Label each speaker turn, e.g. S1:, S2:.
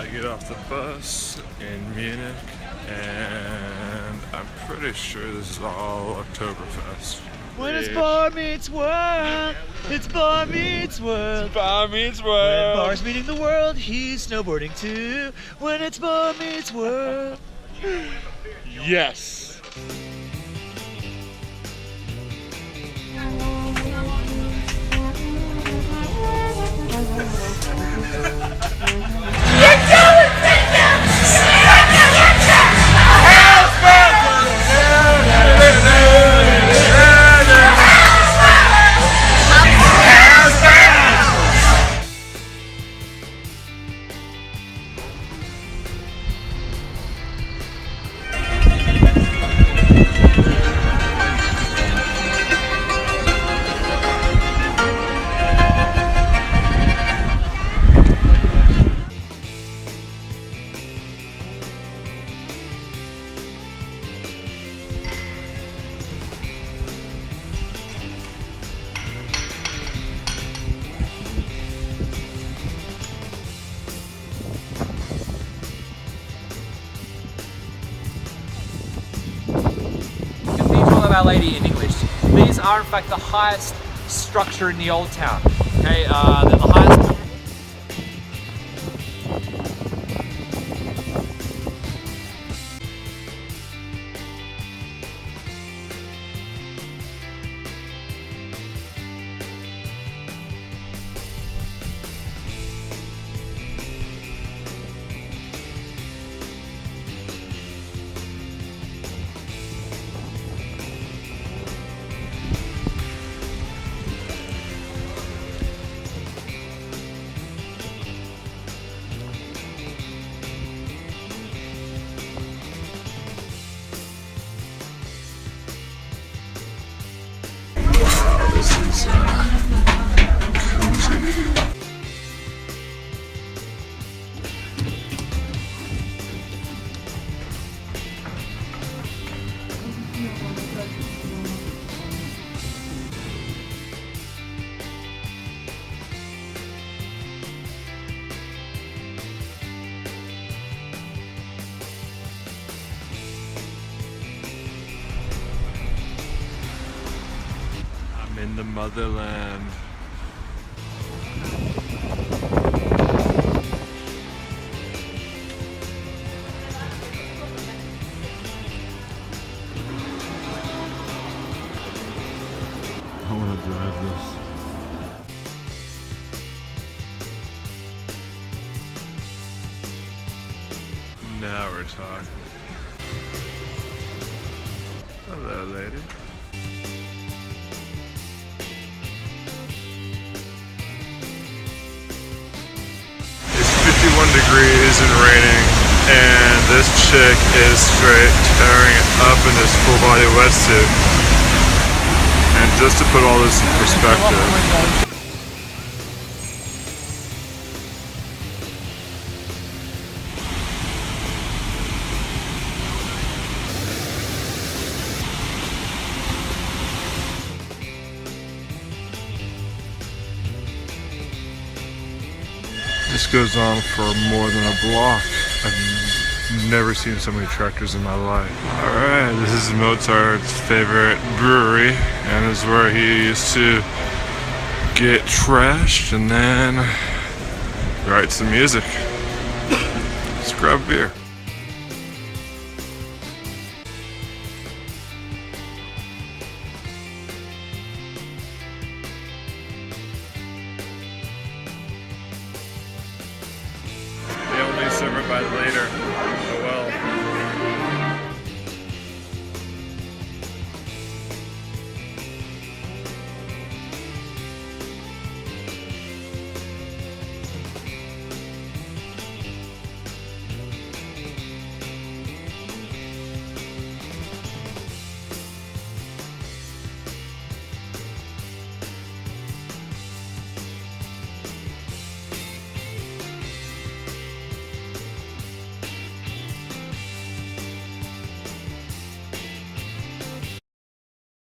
S1: I get off the bus in Munich, and I'm pretty sure this is all Oktoberfest.
S2: When it's bar meets world, it's bar meets world.
S1: Bar meets
S2: When
S1: world.
S2: bar's meeting the world, he's snowboarding too. When it's bar meets world.
S1: Yes.
S3: Cathedral of Our Lady in English. These are in fact the highest structure in the old town. Okay, they're the highest.
S1: This is cozy. I'm in the motherland. I want to drive this. Now we're talking. Hello, lady. It's 51 degrees and raining, and this chick is straight tearing it up in this full body wetsuit. And just to put all this in perspective, this goes on for more than a block. I've never seen so many tractors in my life. Alright, this is Mozart's favorite brewery, and this is where he used to get trashed and then write some music. Let's grab a beer. They only serve it by later.